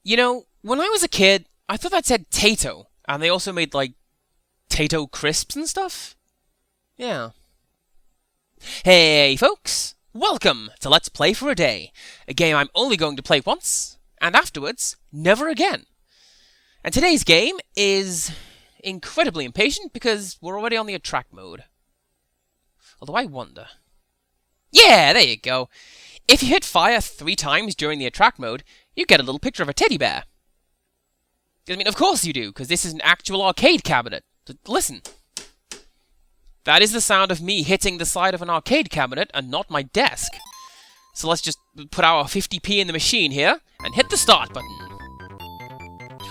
You know, when I was a kid, I thought that said Tato, and they also made, like, Tato crisps and stuff. Yeah. Hey, folks! Welcome to Let's Play for a Day, a game I'm only going to play once, and afterwards, never again. And today's game is incredibly impatient because we're already on the attract mode. Although I wonder... Yeah, there you go. If you hit fire 3 times during the attract mode, you get a little picture of a teddy bear. I mean, of course you do, because this is an actual arcade cabinet. Listen. That is the sound of me hitting the side of an arcade cabinet and not my desk. So let's just put our 50p in the machine here and hit the start button.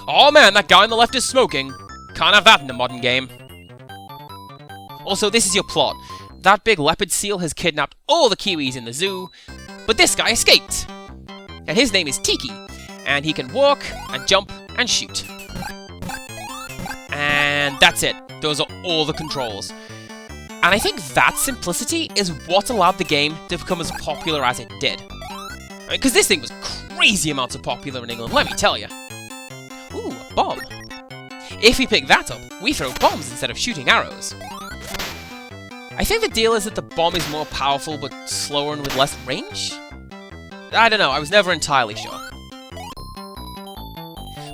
Oh man, that guy on the left is smoking. Can't have that in a modern game. Also, this is your plot. That big leopard seal has kidnapped all the kiwis in the zoo, but this guy escaped. And his name is Tiki, and he can walk and jump and shoot. And that's it. Those are all the controls. And I think that simplicity is what allowed the game to become as popular as it did. Because this thing was crazy amounts of popular in England, let me tell you. Ooh, a bomb. If we pick that up, we throw bombs instead of shooting arrows. I think the deal is that the bomb is more powerful but slower and with less range? I don't know, I was never entirely sure.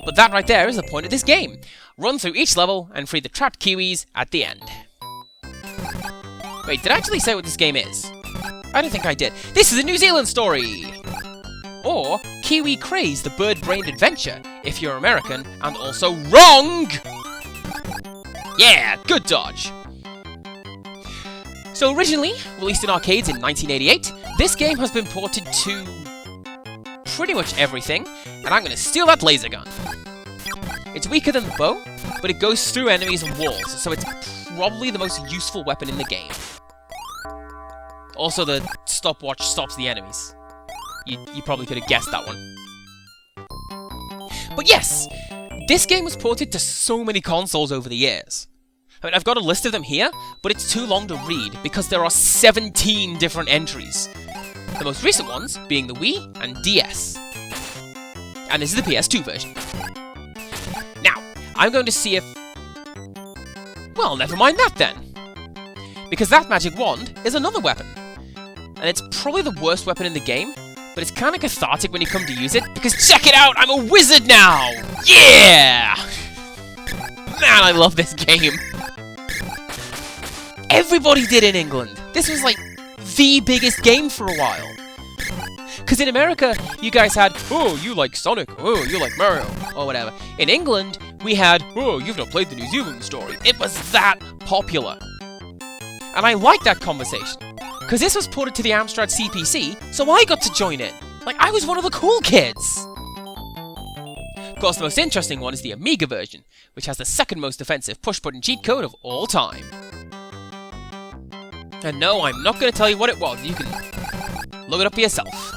But that right there is the point of this game. Run through each level and free the trapped kiwis at the end. Wait, did I actually say what this game is? I don't think I did. This is a New Zealand story! Or Kiwi Craze, the bird-brained adventure, if you're American, and also wrong! Yeah, good dodge! So originally, released in arcades in 1988, this game has been ported to pretty much everything, and I'm going to steal that laser gun. It's weaker than the bow, but it goes through enemies and walls, so it's probably the most useful weapon in the game. Also, the stopwatch stops the enemies. You probably could have guessed that one. But yes, this game was ported to so many consoles over the years. I mean, I've got a list of them here, but it's too long to read because there are 17 different entries. The most recent ones being the Wii and DS. And this is the PS2 version. Now, I'm going to see if... Well, never mind that then. Because that magic wand is another weapon. And it's probably the worst weapon in the game, but it's kind of cathartic when you come to use it, because check it out, I'm a wizard now! Yeah! Man, I love this game. Everybody did in England. This was like the biggest game for a while. Because in America, you guys had, oh, you like Sonic, oh, you like Mario, or whatever. In England, we had, oh, you've not played the New Zealand story. It was that popular. And I liked that conversation. Because this was ported to the Amstrad CPC, so I got to join in. Like, I was one of the cool kids. Of course, the most interesting one is the Amiga version, which has the second most offensive push-button cheat code of all time. And no, I'm not going to tell you what it was. You can look it up for yourself.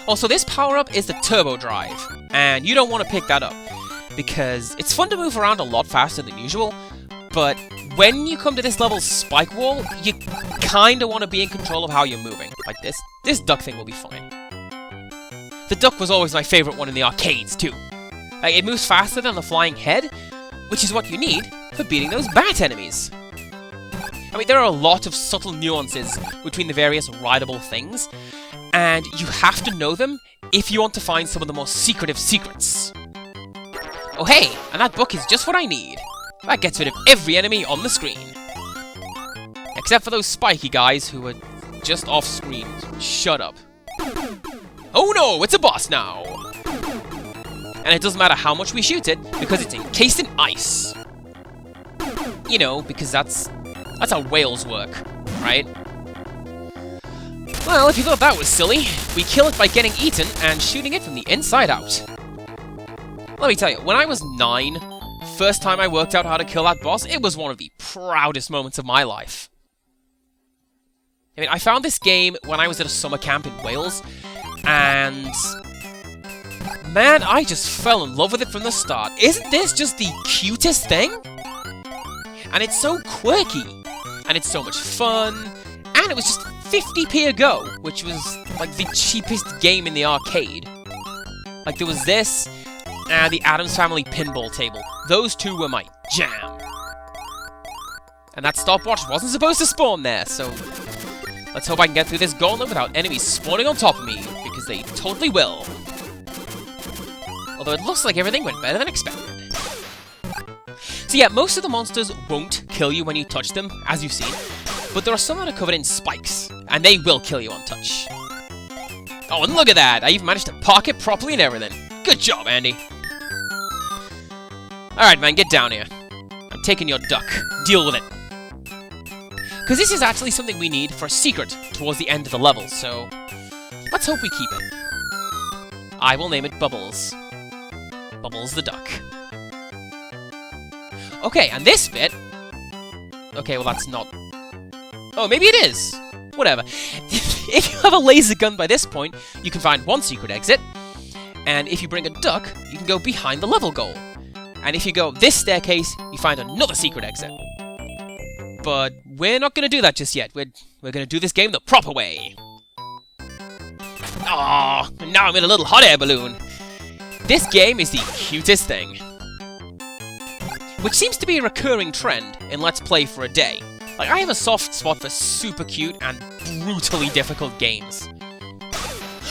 Also, this power-up is the Turbo Drive, and you don't want to pick that up, because it's fun to move around a lot faster than usual, but when you come to this level's spike wall, you kinda want to be in control of how you're moving. Like this. This duck thing will be fine. The duck was always my favourite one in the arcades, too. Like, it moves faster than the flying head, which is what you need for beating those bat enemies. I mean, there are a lot of subtle nuances between the various rideable things, and you have to know them if you want to find some of the more secretive secrets. Oh hey, and that book is just what I need. That gets rid of every enemy on the screen. Except for those spiky guys who are just off-screen. Shut up. Oh no, it's a boss now! And it doesn't matter how much we shoot it, because it's encased in ice. You know, because that's how whales work, right? Well, if you thought that was silly, we kill it by getting eaten and shooting it from the inside out. Let me tell you, when I was 9, first time I worked out how to kill that boss, it was one of the proudest moments of my life. I mean, I found this game when I was at a summer camp in Wales, and... man, I just fell in love with it from the start. Isn't this just the cutest thing? And it's so quirky, and it's so much fun, and it was just 50p a go, which was like the cheapest game in the arcade. Like, there was this, and the Addams Family pinball table. Those two were my jam. And that stopwatch wasn't supposed to spawn there, so let's hope I can get through this gauntlet without enemies spawning on top of me, because they totally will. Although it looks like everything went better than expected. So yeah, most of the monsters won't kill you when you touch them, as you've seen, but there are some that are covered in spikes, and they will kill you on touch. Oh, and look at that! I even managed to park it properly and everything. Good job, Andy. Alright, man, get down here. I'm taking your duck. Deal with it. Because this is actually something we need for a secret towards the end of the level, so let's hope we keep it. I will name it Bubbles. Bubbles the duck. Okay, and this bit... Okay, well that's not... Oh, maybe it is! Whatever. If you have a laser gun by this point, you can find one secret exit, and if you bring a duck, you can go behind the level goal. And if you go this staircase, you find another secret exit. But we're not going to do that just yet. We're going to do this game the proper way. Aww, now I'm in a little hot air balloon. This game is the cutest thing. Which seems to be a recurring trend in Let's Play for a Day. Like, I have a soft spot for super cute and brutally difficult games.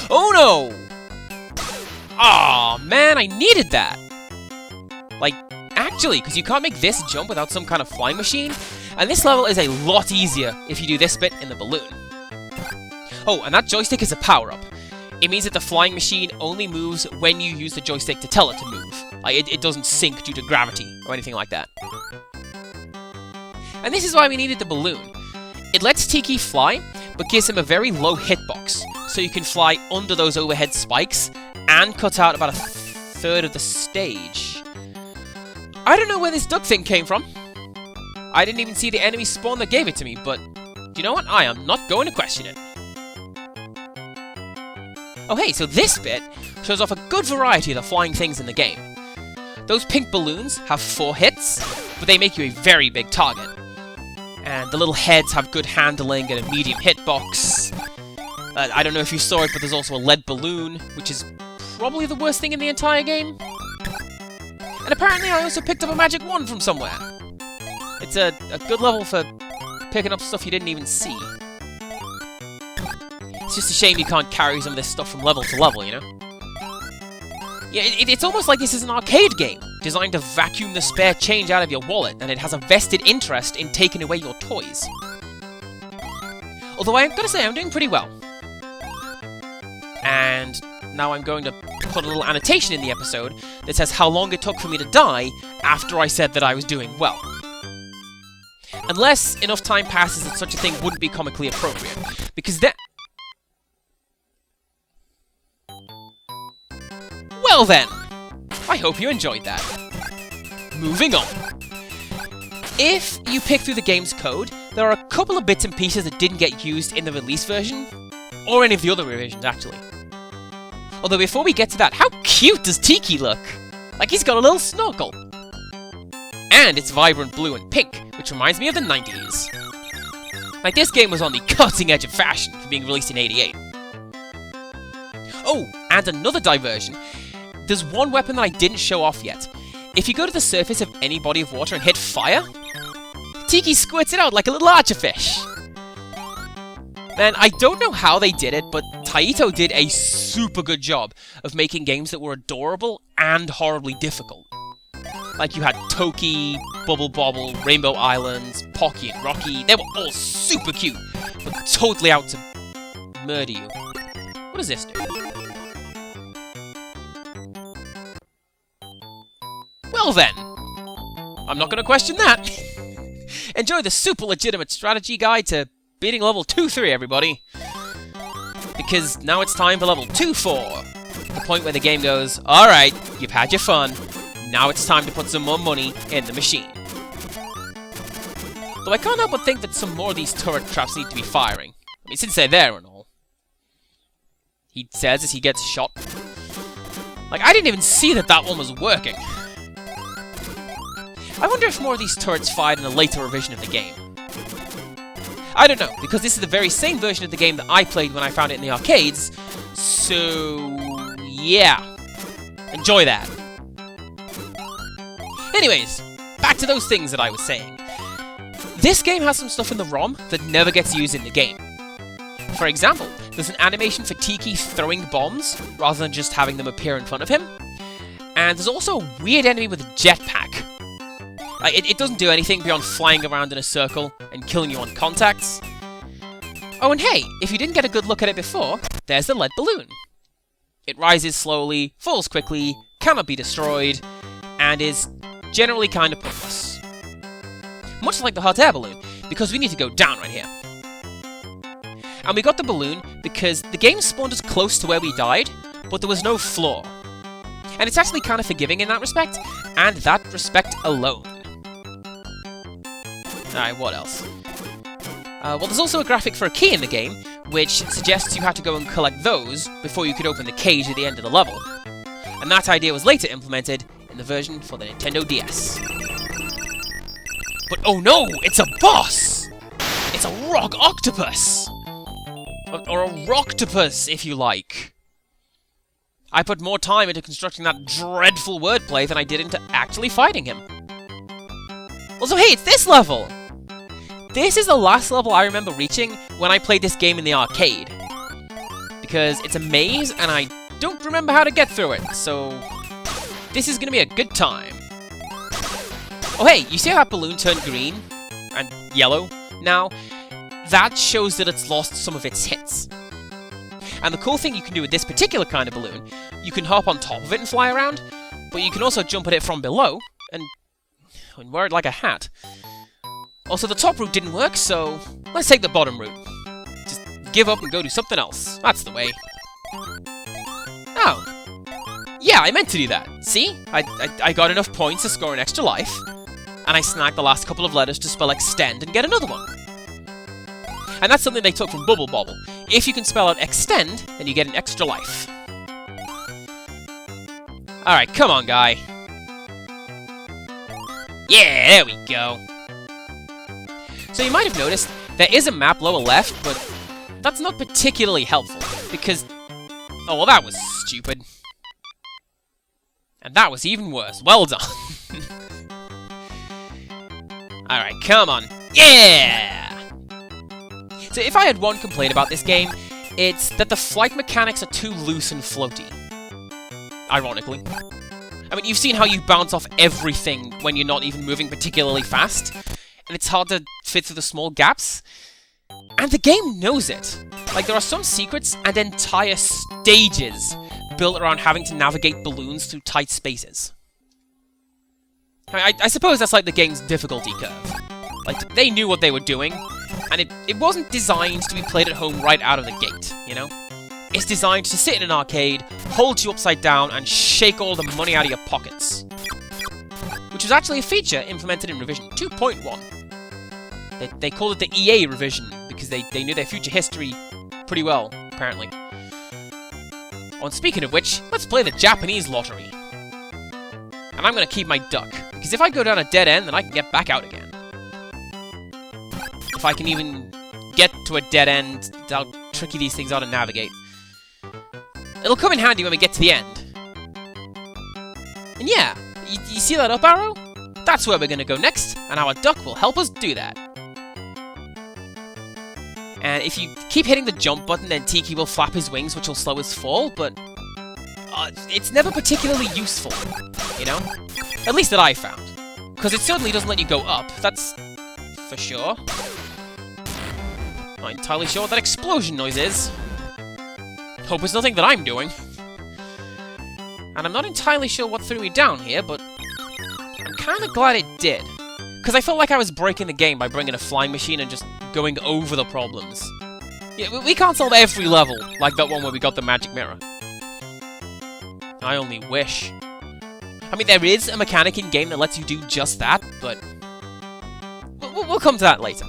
Oh no! Aw, man, I needed that! Like, actually, because you can't make this jump without some kind of flying machine, and this level is a lot easier if you do this bit in the balloon. Oh, and that joystick is a power-up. It means that the flying machine only moves when you use the joystick to tell it to move. Like, it doesn't sink due to gravity or anything like that. And this is why we needed the balloon. It lets Tiki fly, but gives him a very low hitbox, so you can fly under those overhead spikes and cut out about a third of the stage. I don't know where this duck thing came from. I didn't even see the enemy spawn that gave it to me, but do you know what? I am not going to question it. Oh hey, so this bit shows off a good variety of the flying things in the game. Those pink balloons have 4 hits, but they make you a very big target. And the little heads have good handling and a medium hitbox. I don't know if you saw it, but there's also a lead balloon, which is probably the worst thing in the entire game. And apparently I also picked up a magic wand from somewhere. It's a good level for picking up stuff you didn't even see. It's just a shame you can't carry some of this stuff from level to level, you know? Yeah, it's almost like this is an arcade game, designed to vacuum the spare change out of your wallet, and it has a vested interest in taking away your toys. Although I've got to say, I'm doing pretty well. And now I'm going to put a little annotation in the episode that says how long it took for me to die after I said that I was doing well. Unless enough time passes that such a thing wouldn't be comically appropriate, because that... Well then, I hope you enjoyed that. Moving on. If you pick through the game's code, there are a couple of bits and pieces that didn't get used in the release version, or any of the other revisions actually. Although before we get to that, how cute does Tiki look? Like he's got a little snorkel. And it's vibrant blue and pink, which reminds me of the 90s. Like this game was on the cutting edge of fashion for being released in '88. Oh, and another diversion. There's one weapon that I didn't show off yet. If you go to the surface of any body of water and hit fire, Tiki squirts it out like a little archerfish. Man, I don't know how they did it, but Taito did a super good job of making games that were adorable and horribly difficult. Like you had Toki, Bubble Bobble, Rainbow Islands, Pocky and Rocky. They were all super cute, but totally out to murder you. What does this do? Well then, I'm not going to question that. Enjoy the super legitimate strategy guide to beating level 2-3, everybody. Because now it's time for level 2-4. The point where the game goes, alright, you've had your fun, now it's time to put some more money in the machine. Though I can't help but think that some more of these turret traps need to be firing. I mean, since they're there and all. He says as he gets shot. Like, I didn't even see that that one was working. I wonder if more of these turrets fired in a later revision of the game. I don't know, because this is the very same version of the game that I played when I found it in the arcades, so... yeah. Enjoy that. Anyways, back to those things that I was saying. This game has some stuff in the ROM that never gets used in the game. For example, there's an animation for Tiki throwing bombs, rather than just having them appear in front of him. And there's also a weird enemy with a jetpack. It doesn't do anything beyond flying around in a circle and killing you on contacts. Oh, and hey, if you didn't get a good look at it before, there's the lead balloon. It rises slowly, falls quickly, cannot be destroyed, and is generally kind of pointless. Much like the hot air balloon, because we need to go down right here. And we got the balloon because the game spawned us close to where we died, but there was no floor. And it's actually kind of forgiving in that respect, and that respect alone. Alright, what else? Well, there's also a graphic for a key in the game, which suggests you have to go and collect those before you could open the cage at the end of the level. And that idea was later implemented in the version for the Nintendo DS. But oh no, it's a boss! It's a rock octopus! Or a rocktopus, if you like. I put more time into constructing that dreadful wordplay than I did into actually fighting him. Also, hey, it's this level! This is the last level I remember reaching when I played this game in the arcade. Because it's a maze, and I don't remember how to get through it, so this is gonna be a good time. Oh hey, you see how that balloon turned green? And yellow now? That shows that it's lost some of its hits. And the cool thing you can do with this particular kind of balloon, you can hop on top of it and fly around, but you can also jump at it from below, and wear it like a hat. Also, the top route didn't work, so let's take the bottom route. Just give up and go do something else. That's the way. Oh. Yeah, I meant to do that. See? I got enough points to score an extra life, and I snagged the last couple of letters to spell extend and get another one. And that's something they took from Bubble Bobble. If you can spell out extend, then you get an extra life. Alright, come on, guy. Yeah, there we go. So you might have noticed, there is a map lower left, but that's not particularly helpful, because... Oh, well, that was stupid. And that was even worse. Well done. Alright, come on. Yeah! So if I had one complaint about this game, it's that the flight mechanics are too loose and floaty. Ironically. I mean, you've seen how you bounce off everything when you're not even moving particularly fast, and it's hard to fit through the small gaps. And the game knows it. Like, there are some secrets and entire stages built around having to navigate balloons through tight spaces. I suppose that's like the game's difficulty curve. Like, they knew what they were doing, and it wasn't designed to be played at home right out of the gate, you know? It's designed to sit in an arcade, hold you upside down, and shake all the money out of your pockets. Which was actually a feature implemented in revision 2.1. They called it the EA revision, because they knew their future history pretty well, apparently. Oh, and speaking of which, let's play the Japanese lottery. And I'm gonna keep my duck, because if I go down a dead end, then I can get back out again. If I can even get to a dead end, how tricky these things are to navigate. It'll come in handy when we get to the end. And yeah, you see that up arrow? That's where we're gonna go next, and our duck will help us do that. And if you keep hitting the jump button, then Tiki will flap his wings, which will slow his fall, but it's never particularly useful, you know? At least that I found. Because it certainly doesn't let you go up, that's for sure. Not entirely sure what that explosion noise is. Hope it's nothing that I'm doing. And I'm not entirely sure what threw me down here, but I'm kind of glad it did. Because I felt like I was breaking the game by bringing a flying machine and just going over the problems. Yeah, we can't solve every level, like that one where we got the magic mirror. I only wish. I mean, there is a mechanic in-game that lets you do just that, but... We'll come to that later.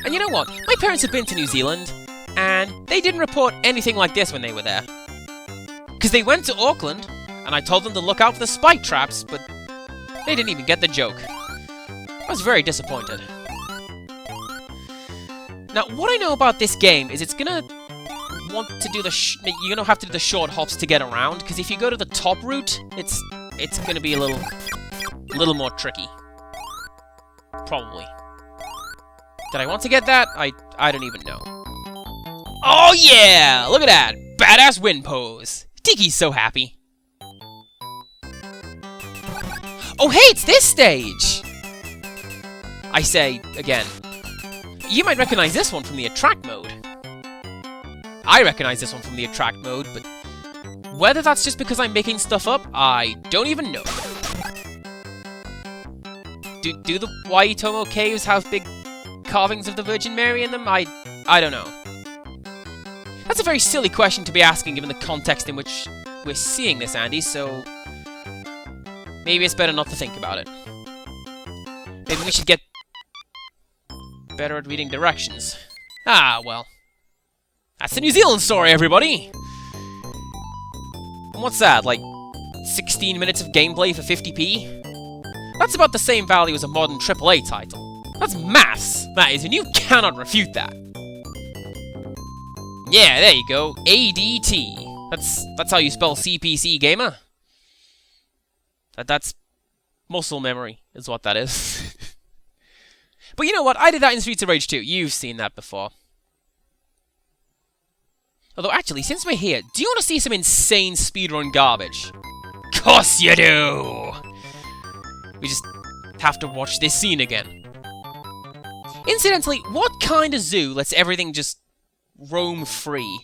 And you know what? My parents have been to New Zealand, and they didn't report anything like this when they were there. Because they went to Auckland, and I told them to look out for the spike traps, but they didn't even get the joke. I was very disappointed. Now, what I know about this game is it's gonna want to do you're gonna have to do the short hops to get around, because if you go to the top route, it's gonna be a little more tricky. Probably. Did I want to get that? I don't even know. Oh yeah! Look at that! Badass win pose! Tiki's so happy. Oh hey, it's this stage! I say, again, you might recognize this one from the attract mode. I recognize this one from the attract mode, but whether that's just because I'm making stuff up, I don't even know. Do the Waitomo caves have big carvings of the Virgin Mary in them? I don't know. That's a very silly question to be asking given the context in which we're seeing this, Andy, so maybe it's better not to think about it. Maybe we should get better at reading directions. Ah, well. That's the New Zealand story, everybody! And what's that, like 16 minutes of gameplay for 50p? That's about the same value as a modern AAA title. That's maths, that is, and you cannot refute that. Yeah, there you go. ADT. That's how you spell CPC, gamer. That's muscle memory, is what that is. But you know what? I did that in Streets of Rage 2. You've seen that before. Although, actually, since we're here, do you want to see some insane speedrun garbage? Course you do! We just have to watch this scene again. Incidentally, what kind of zoo lets everything just roam free?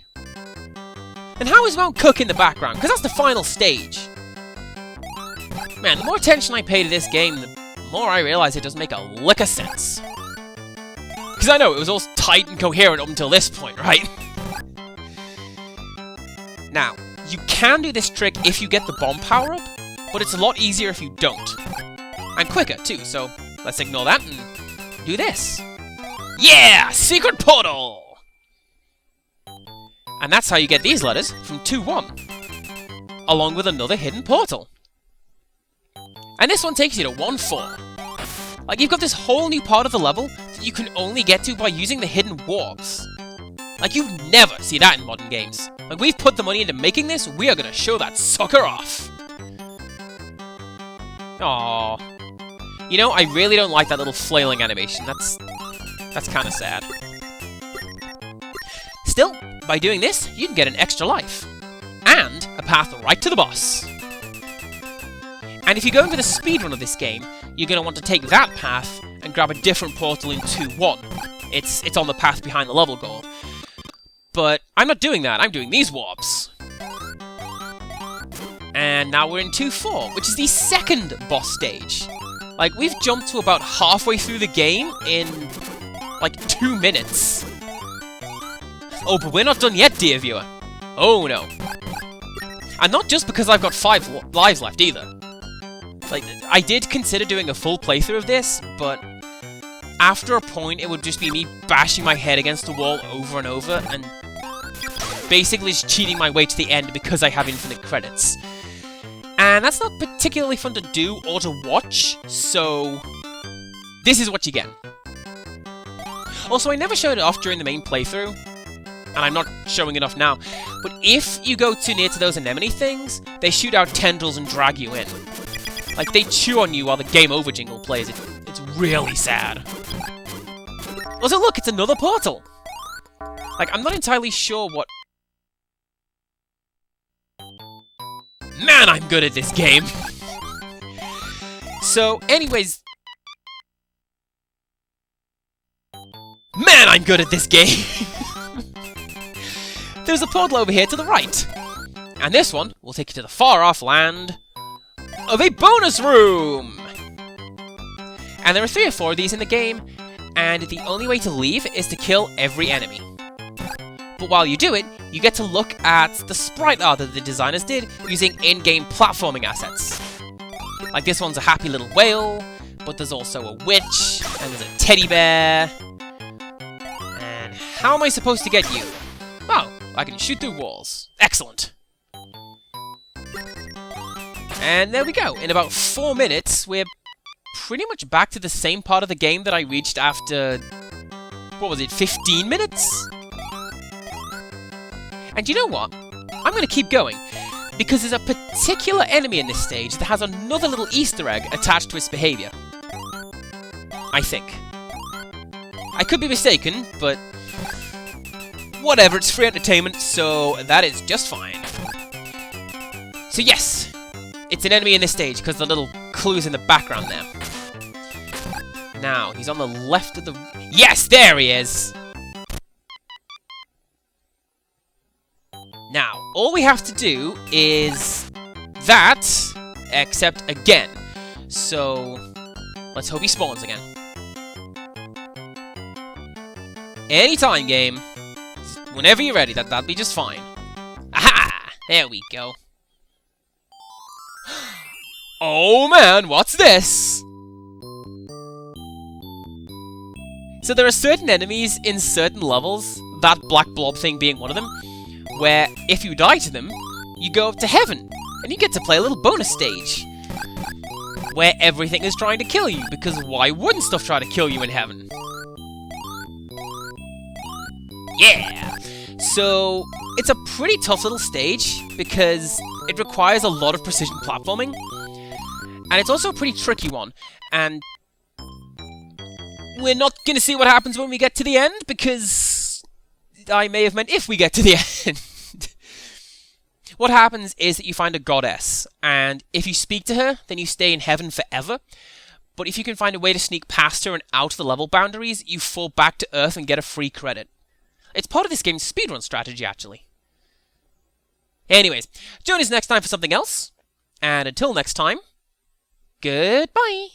And how is Mount Cook in the background? Because that's the final stage. Man, the more attention I pay to this game, the more I realize it doesn't make a lick of sense. Because I know, it was all tight and coherent up until this point, right? Now, you can do this trick if you get the bomb power-up, but it's a lot easier if you don't. And quicker, too, so let's ignore that and do this. Yeah! Secret portal! And that's how you get these letters from 2-1, along with another hidden portal. And this one takes you to 1-4. Like, you've got this whole new part of the level that you can only get to by using the hidden warps. Like, you'd never see that in modern games. Like, we've put the money into making this, we are gonna show that sucker off. Aww. You know, I really don't like that little flailing animation. That's kind of sad. Still, by doing this, you can get an extra life. And a path right to the boss. And if you go into the speedrun of this game, you're going to want to take that path and grab a different portal in 2-1. It's on the path behind the level goal. But I'm not doing that, I'm doing these warps. And now we're in 2-4, which is the second boss stage. Like, we've jumped to about halfway through the game in, like, 2 minutes. Oh, but we're not done yet, dear viewer. Oh, no. And not just because I've got 5 lives left, either. Like, I did consider doing a full playthrough of this, but after a point, it would just be me bashing my head against the wall over and over, and basically just cheating my way to the end because I have infinite credits. And that's not particularly fun to do or to watch, so this is what you get. Also, I never showed it off during the main playthrough, and I'm not showing it off now, but if you go too near to those anemone things, they shoot out tendrils and drag you in. Like, they chew on you while the game over jingle plays. It's really sad. Also, look, it's another portal! Like, I'm not entirely sure what... Man, I'm good at this game! So, anyways... Man, I'm good at this game! There's a portal over here to the right. And this one will take you to the far-off land of a bonus room! And there are 3 or 4 of these in the game, and the only way to leave is to kill every enemy. But while you do it, you get to look at the sprite art that the designers did using in-game platforming assets. Like, this one's a happy little whale, but there's also a witch, and there's a teddy bear. And how am I supposed to get you? Oh, I can shoot through walls. Excellent. And there we go. In about 4 minutes, we're pretty much back to the same part of the game that I reached after... what was it, 15 minutes? And you know what? I'm going to keep going, because there's a particular enemy in this stage that has another little Easter egg attached to its behaviour. I think. I could be mistaken, but whatever, it's free entertainment, so that is just fine. So yes, it's an enemy in this stage, because the little clue's in the background there. Now, he's on the left of the... Yes, there he is! Now, all we have to do is that, except again. So, let's hope he spawns again. Anytime, game. Whenever you're ready, that'll be just fine. Aha! There we go. Oh man, what's this? So there are certain enemies in certain levels, that black blob thing being one of them, where if you die to them, you go up to heaven, and you get to play a little bonus stage, where everything is trying to kill you, because why wouldn't stuff try to kill you in heaven? Yeah! So, it's a pretty tough little stage, because it requires a lot of precision platforming, and it's also a pretty tricky one, and we're not going to see what happens when we get to the end, because I may have meant if we get to the end. What happens is that you find a goddess, and if you speak to her, then you stay in heaven forever. But if you can find a way to sneak past her and out of the level boundaries, you fall back to Earth and get a free credit. It's part of this game's speedrun strategy, actually. Anyways, join us next time for something else, and until next time, goodbye!